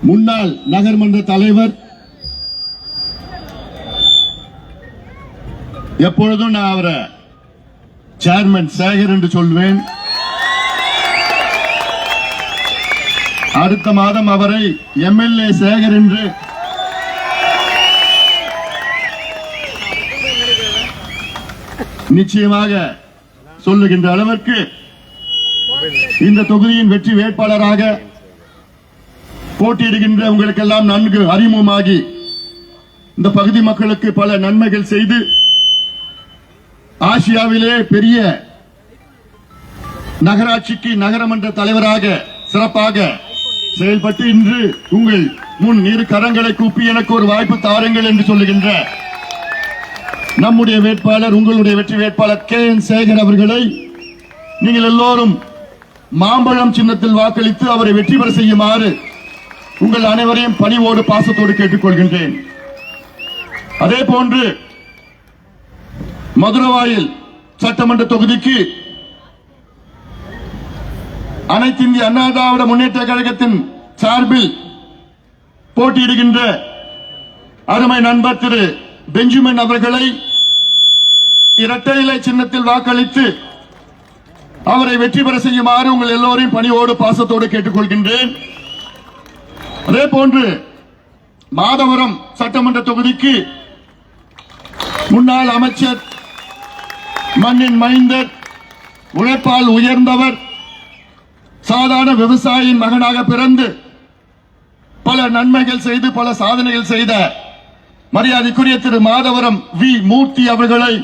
முன்னாள் நகர்மன்ற தலைவர், எப்பொழுதும் நான் அவரை சேர்மன் சேகர் என்று சொல்வேன். அடுத்த மாதம் அவரை எம்எல்ஏ சேகர் என்று நிச்சயமாக சொல்லுகின்ற அளவிற்கு இந்த தொகுதியின் வெற்றி வேட்பாளராக போட்டியிடுகின்ற உங்களுக்கெல்லாம் நன்கு அறிமுகமாகி இந்த பகுதி மக்களுக்கு பல நன்மைகள் செய்து ஆசியாவிலே பெரிய நகராட்சிக்கு நகரமன்ற தலைவராக சிறப்பாக செயல்பட்டு இன்று உங்கள் முன் இரு கரங்களை கூப்பி எனக்கு ஒரு வாய்ப்பு தாருங்கள் என்று சொல்லுகின்ற நம்முடைய வேட்பாளர், உங்களுடைய வெற்றி வேட்பாளர் கே.என். சேகர் அவர்களை நீங்கள் எல்லோரும் மாம்பழம் சின்னத்தில் வாக்களித்து அவரை வெற்றி பெற செய்யுமாறு உங்கள் அனைவரையும் பணிவோடு பாசத்தோடு கேட்டுக்கொள்கின்றேன். அதே போன்று மதுரவாயில் சட்டமன்ற தொகுதிக்கு அனைத்து இந்திய அண்ணா திராவிட முன்னேற்ற கழகத்தின் சார்பில் போட்டியிடுகின்ற அருமை நண்பர் திரு பெஞ்சமின் அவர்களை இரட்டை இலை சின்னத்தில் வாக்களித்து அவரை வெற்றி பெற செய்யுமாறு உங்கள் எல்லோரையும் பணியோடு பாசத்தோடு கேட்டுக்கொள்கின்றேன். அதே போன்று மாதவரம் சட்டமன்ற தொகுதிக்கு முன்னாள் அமைச்சர், மண்ணின் மைந்தர், உழைப்பால் உயர்ந்தவர், சாதாரண விவசாயியின் மகனாக பிறந்து பல நன்மைகள் செய்து பல சாதனைகள் செய்த மரியாதைக்குரிய திரு மாதவரம் வி. மூர்த்தி அவர்களை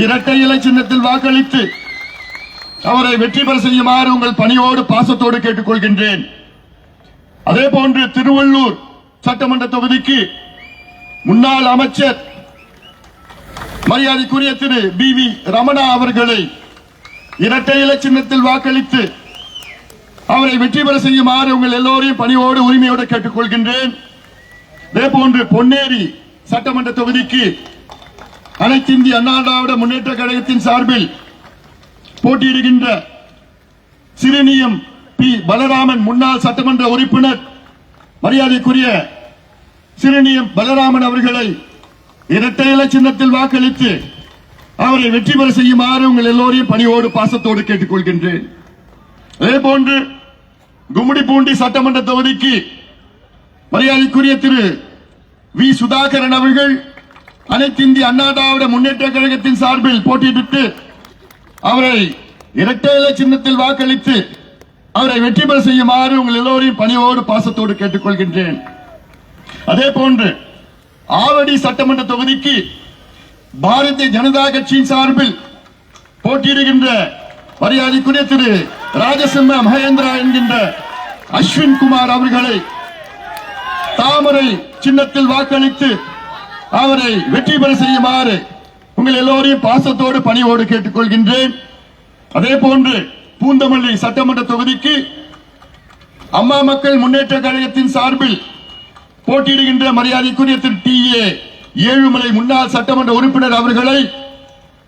இரட்டை இலை சின்னத்தில் வாக்களித்து அவரை வெற்றி பெற செய்யுமாறு உங்கள் பணியோடு பாசத்தோடு கேட்டுக்கொள்கின்றேன். அதே போன்று திருவள்ளூர் சட்டமன்ற தொகுதிக்கு முன்னாள் அமைச்சர் மரியாதைக்குரிய திரு பி.வி. ரமணா அவர்களை இரட்டை இலை சின்னத்தில் வாக்களித்து அவரை வெற்றி பெற செய்யுமாறு உங்கள் எல்லோரையும் பணியோடு உரிமையோடு கேட்டுக்கொள்கின்றேன். அதே போன்று பொன்னேரி சட்டமன்ற தொகுதிக்கு அனைத்து இந்திய அண்ணா திராவிட முன்னேற்ற கழகத்தின் சார்பில் போட்டியிடுகின்ற சிறுனியம் பி. பலராமன் முன்னாள் சட்டமன்ற உறுப்பினர் மரியாதைக்குரிய சிறுனியம் பலராமன் அவர்களை இரட்டை இலை சின்னத்தில் வாக்களித்து அவரை வெற்றி பெற செய்யுமாறு உங்கள் எல்லோரையும் பணியோடு பாசத்தோடு கேட்டுக்கொள்கின்றேன். அதே போன்று கும்மிடிப்பூண்டி சட்டமன்ற தொகுதிக்கு மரியாதைக்குரிய திரு வி. சுதாகரன் அவர்கள் அனைத்து இந்திய அண்ணா திராவிட முன்னேற்ற கழகத்தின் சார்பில் போட்டியிட்டு அவரை இரட்டை இலை சின்னத்தில் வாக்களித்து அவரை வெற்றி பெற செய்யுமாறு உங்கள் எல்லோரையும் பணியோடு பாசத்தோடு கேட்டுக்கொள்கின்றேன். அதே போன்று ஆவடி சட்டமன்ற தொகுதிக்கு பாரதிய ஜனதா கட்சியின் சார்பில் போட்டியிடுகின்ற மரியாதைக்குரிய திரு ராஜசிம்ம மகேந்திரா என்கின்ற அஸ்வின் குமார் அவர்களை தாமரை சின்னத்தில் வாக்களித்து அவரை வெற்றி பெற செய்யுமாறு உங்கள் எல்லோரையும் பாசத்தோடு பணியோடு கேட்டுக்கொள்கின்றேன். அதே போன்று பூந்தமல்லி சட்டமன்ற தொகுதிக்கு அம்மா மக்கள் முன்னேற்ற கழகத்தின் சார்பில் போட்டியிடுகின்ற மரியாதைக்குரிய திரு டி.ஏ. ஏழுமலை முன்னாள் சட்டமன்ற உறுப்பினர் அவர்களை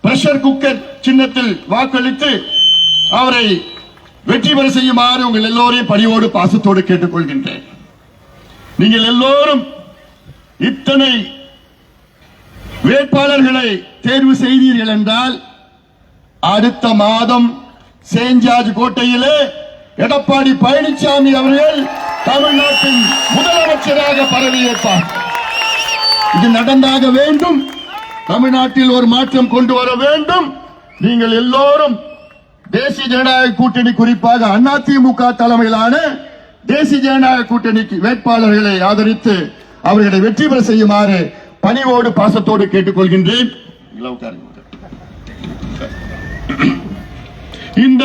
பிரஷர் குக்கர் சின்னத்தில் வாக்களித்து அவரை வெற்றி பெற செய்யுமாறு உங்கள் எல்லோரையும் பணியோடு பாசத்தோடு கேட்டுக்கொள்கின்றேன். நீங்கள் எல்லோரும் இத்தனை வேட்பாளர்களை தேர்வு செய்தீர்கள் என்றால் அடுத்த மாதம் செயின்ட் ஜார்ஜ் கோட்டையிலே எடப்பாடி பழனிசாமி அவர்கள் தமிழ்நாட்டின் முதலமைச்சராக பதவியேற்பார். இது நடந்தாக வேண்டும். தமிழ்நாட்டில் ஒரு மாற்றம் கொண்டு வர வேண்டும். நீங்கள் எல்லோரும் தேசிய ஜனநாயக கூட்டணி, குறிப்பாக அதிமுக தலைமையிலான தேசிய ஜனநாயக கூட்டணிக்கு வேட்பாளர்களை ஆதரித்து அவர்களை வெற்றி பெற செய்யுமாறு பணிவோடு பாசத்தோடு கேட்டுக்கொள்கின்றேன். இந்த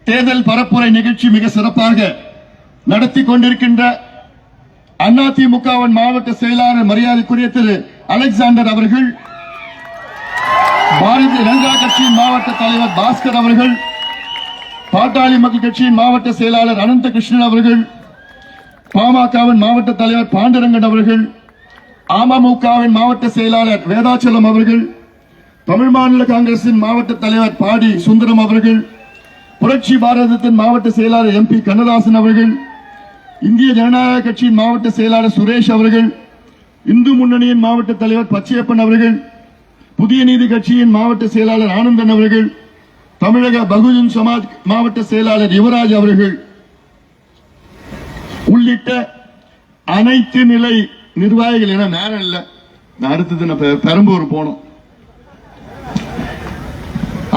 தேர்தல் பரப்புரை நிகழ்ச்சி மிக சிறப்பாக நடத்தி கொண்டிருக்கின்ற அதிமுகவின் மாவட்ட செயலாளர் மரியாதைக்குரிய திரு அலெக்சாண்டர் அவர்கள், பாரதிய ஜனதா கட்சியின் மாவட்ட தலைவர் பாஸ்கர் அவர்கள், பாட்டாளி மக்கள் கட்சியின் மாவட்ட செயலாளர் அனந்த கிருஷ்ணன் அவர்கள், பாமகவின் மாவட்ட தலைவர் பாண்டரங்கன் அவர்கள், அமமுகவின் மாவட்ட செயலாளர் வேதாச்சலம் அவர்கள், தமிழ் மாநில காங்கிரசின் மாவட்ட தலைவர் பாடி சுந்தரம் அவர்கள், புரட்சி பாரதத்தின் மாவட்ட செயலாளர் எம்பி கண்ணதாசன் அவர்கள், இந்திய ஜனநாயக கட்சியின் மாவட்ட செயலாளர் சுரேஷ் அவர்கள், இந்து முன்னணியின் மாவட்ட தலைவர் பச்சையப்பன் அவர்கள், புதிய நீதி கட்சியின் மாவட்ட செயலாளர் ஆனந்தன் அவர்கள், தமிழக பகுஜன் சமாஜ் மாவட்ட செயலாளர் யுவராஜ் அவர்கள் உள்ளிட்ட அனைத்து நிலை நிர்வாகிகள். என நேரம் இல்ல, நான் அடுத்தது பெரம்பூர் போனோம்.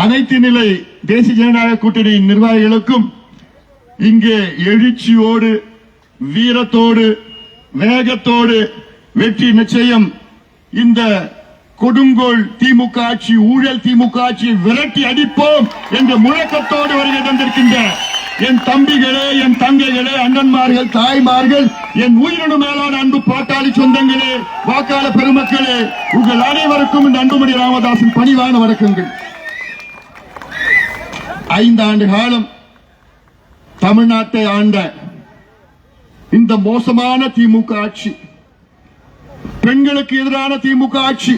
அனைத்து நிலை தேசிய ஜனநாயக கூட்டணியின் நிர்வாகிகளுக்கும் இங்கே எழுச்சியோடு, வீரத்தோடு, வேகத்தோடு வெற்றி நிச்சயம். இந்த கொடுங்கோல் திமுக ஆட்சி, ஊழல் திமுக ஆட்சியை விரட்டி அடிப்போம் என்ற முழக்கத்தோடு வருகை தந்திருக்கின்ற என் தம்பிகளே, என் தங்கைகளே, அண்ணன்மார்கள், தாய்மார்கள், என் உயிரினு மேலான அன்பு பாட்டாளி சொந்தங்களே, வாக்காளர் பெருமக்களே, உங்கள் அனைவருக்கும் இந்த அன்புமணி ராமதாசின் பணிவான வணக்கங்கள். 5 ஆண்டு காலம் தமிழ்நாட்டை ஆண்ட இந்த மோசமான திமுக ஆட்சி, பெண்களுக்கு எதிரான திமுக ஆட்சி,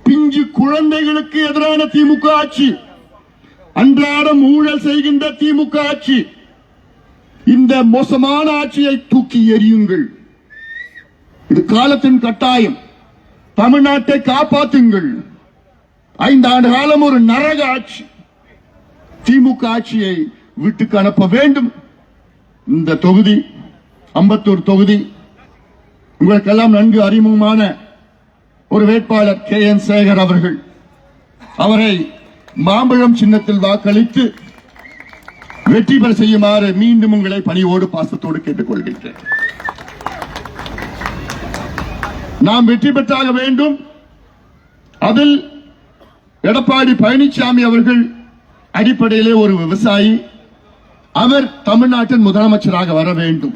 பிஞ்சு குழந்தைகளுக்கு எதிரான திமுக ஆட்சி, அன்றாடம் ஊழல் செய்கின்ற திமுக ஆட்சி, இந்த மோசமான ஆட்சியை தூக்கி எறியுங்கள். இது காலத்தின் கட்டாயம். தமிழ்நாட்டை காப்பாற்றுங்கள். 5 ஆண்டு காலம் ஒரு நரக ஆட்சி. திமுக ஆட்சியை வீட்டுக்கு அனுப்ப வேண்டும். இந்த தொகுதி, அம்பத்தூர் தொகுதி, உங்களுக்கெல்லாம் நன்கு அறிமுகமான ஒரு வேட்பாளர் KN சேகர் அவர்கள். அவரை மாம்பழம் சின்னத்தில் வாக்களித்து வெற்றி பெற செய்யுமாறு மீண்டும் உங்களை பணியோடு பாசத்தோடு கேட்டுக் கொள்கின்றேன். நாம் வெற்றி பெற்றாக வேண்டும். அதில் எடப்பாடி பழனிசாமி அவர்கள் அடிப்படையிலே ஒரு விவசாயி, அவர் தமிழ்நாட்டின் முதலமைச்சராக வர வேண்டும்.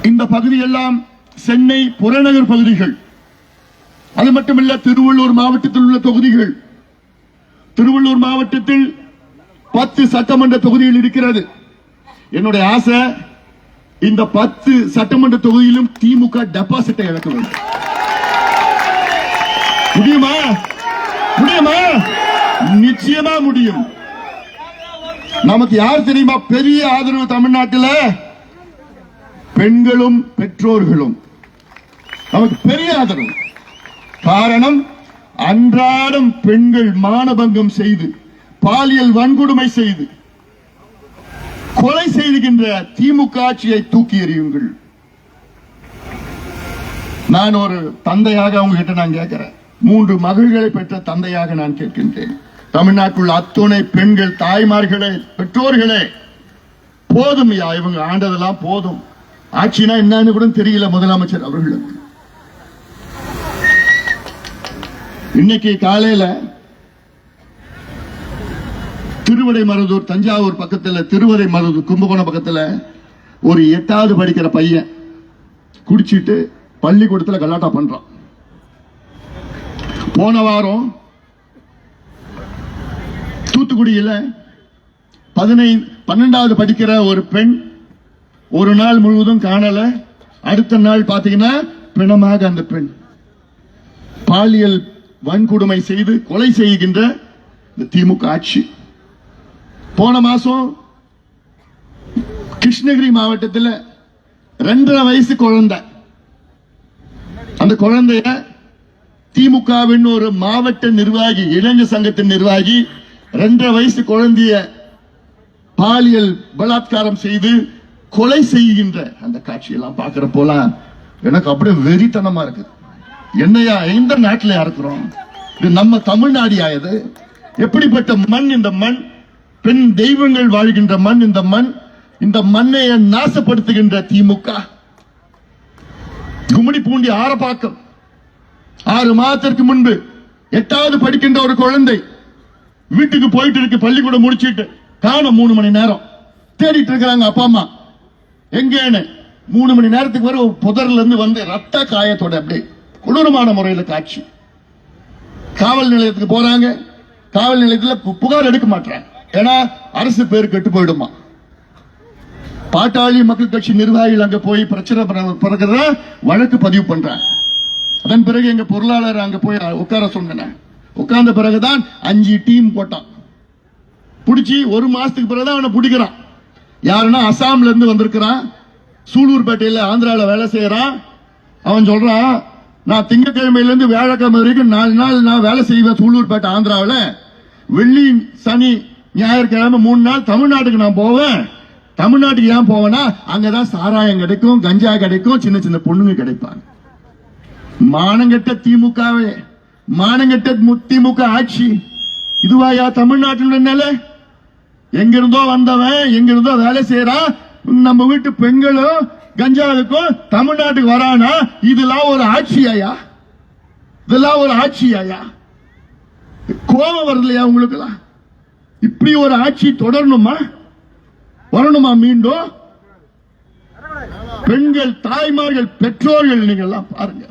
இந்த பகுதியெல்லாம் சென்னை புறநகர் பகுதிகள். அது மட்டுமல்ல, திருவள்ளூர் மாவட்டத்தில் உள்ள தொகுதிகள். திருவள்ளூர் மாவட்டத்தில் 10 சட்டமன்ற தொகுதிகள் இருக்கிறது. என்னுடைய ஆசை, இந்த 10 சட்டமன்ற தொகுதியிலும் திமுக டெபாசிட்டை இழக்க வேண்டும். முடியுமா? முடியுமா? நிச்சயமா முடியும். நமக்கு யார் தெரியுமா பெரிய ஆதரவு தமிழ்நாட்டில்? பெண்களும் பெற்றோர்களும் நமக்கு பெரிய ஆதரவு. காரணம், அன்றாடம் பெண்கள் மானபங்கம் செய்து, பாலியல் வன்கொடுமை செய்து, கொலை செய்கின்ற திமுக ஆட்சியை தூக்கி எறியுங்கள். நான் ஒரு தந்தையாக அவங்க கிட்ட நான் கேட்கிறேன். 3 மகள்களை பெற்ற தந்தையாக நான் கேட்கின்றேன். தமிழ்நாட்டில் அத்துணை பெண்கள், தாய்மார்களே, பெற்றோர்களே, போதும். இவங்க ஆண்டதெல்லாம் போதும். ஆட்சினா என்னன்னு கூட தெரியல முதலமைச்சர் அவர்களுக்கு. இன்னைக்கு காலையில திருவிடைமருதூர், தஞ்சாவூர் பக்கத்துல, திருவிடைமருதூர் கும்பகோணம் பக்கத்துல ஒரு 8வது படிக்கிற பையன் குடிச்சிட்டு பள்ளிக்கூடத்தில் கலாட்டா பண்றான். போன வாரம் தூத்துக்குடியில 12வது படிக்கிற ஒரு பெண் ஒரு நாள் முழுவதும் காணல. அடுத்த நாள் பாத்தீங்கன்னா பிணமாக அந்த பெண் பாலியல் வன்கொடுமை செய்து கொலை செய்கின்ற இந்த திமுக ஆட்சி. போன மாசம் கிருஷ்ணகிரி மாவட்டத்தில் 2.5 வயசு குழந்தை, அந்த குழந்தைய திமுகவின் ஒரு மாவட்ட நிர்வாகி, இளைஞர் சங்கத்தின் நிர்வாகி 2.5 வயசு குழந்தைய பாலியல் பலாத்காரம் செய்து கொலை செய்கின்ற அந்த காட்சியெல்லாம் பார்க்கிற போல எனக்கு அப்படியே வெறித்தனமா இருக்கு. என்னையா எந்த நாட்டில் இருக்கிறோம்? இது நம்ம தமிழ்நாடியா? இது எப்படிப்பட்ட மண்? இந்த மண் பெண் தெய்வங்கள் வாழ்கின்ற மண். இந்த மண், இந்த மண்ணை நாசப்படுத்துகின்ற திமுக. கும்மிடிப்பூண்டி ஆரப்பாக்கம் 6 மாதத்திற்கு முன்பு 8வது படிக்கின்ற ஒரு குழந்தை வீட்டுக்கு போயிட்டு இருக்கு, பள்ளிக்கூடம் முடிச்சிட்டு காணோம். 3 மணி நேரம் தேடிட்டு இருக்கிறாங்க அப்பா அம்மா. எங்கேன்னு 3 மணி நேரத்துக்கு வர புதர்ல இருந்து வந்து ரத்த காயத்தோட அப்படியே கொடூரமான முறையில் காட்சி. காவல் நிலையத்துக்கு போறாங்க. காவல் நிலையத்தில் புகார் எடுக்க மாட்டாங்க. ஏன்னா அரசு பேர் கெட்டு போயிடுமா. பாட்டாளி மக்கள் கட்சி நிர்வாகிகள் அங்க போய் பிரச்சனை பிறகு வழக்கு பதிவு பண்றாங்க. அதன் பிறகு எங்க பொருளாளர் அங்க போய் உட்கார சொன்ன. உட்கார்ந்த பிறகுதான் 5 டீம் போட்டான். பிடிச்சி ஒரு மாசத்துக்கு பிறகுதான் அவனை பிடிக்கிறான். யாருன்னா அசாம்ல இருந்து வந்திருக்கிறான், சூலூர்பேட்டையில ஆந்திரால வேலை செய்யறான். அவன் சொல்றான், நான் திங்கக்கிழமையில இருந்து வியாழக்கிழமை வரைக்கும் 4 நாள் நான் வேலை செய்வேன் சூலூர்பேட்டை ஆந்திராவில். வெள்ளி சனி ஞாயிற்றுக்கிழமை 3 நாள் தமிழ்நாட்டுக்கு நான் போவேன். தமிழ்நாட்டுக்கு ஏன் போவேன்னா அங்கதான் சாராயம் கிடைக்கும், கஞ்சா கிடைக்கும், சின்ன சின்ன பொண்ணுங்க கிடைப்பாங்க. மானங்கெட்ட திமுகவே, மானங்கெட்ட திமுக ஆட்சி இதுவாயா தமிழ்நாட்டினுடைய நிலை? எங்கிருந்தோ வந்தவன் எங்கிருந்தோ வேலை செய்யறான், நம்ம வீட்டு பெண்களும் கஞ்சாவுக்கும் தமிழ்நாட்டுக்கு வரானா? இதெல்லாம் ஒரு ஆட்சியாயா? இதெல்லாம் ஒரு ஆட்சியாயா? கோபம் வரலையா உங்களுக்கு? இப்படி ஒரு ஆட்சி தொடரணுமா, வரணுமா மீண்டும்? பெண்கள், தாய்மார்கள், பெற்றோர்கள் நீங்க எல்லாம் பாருங்க.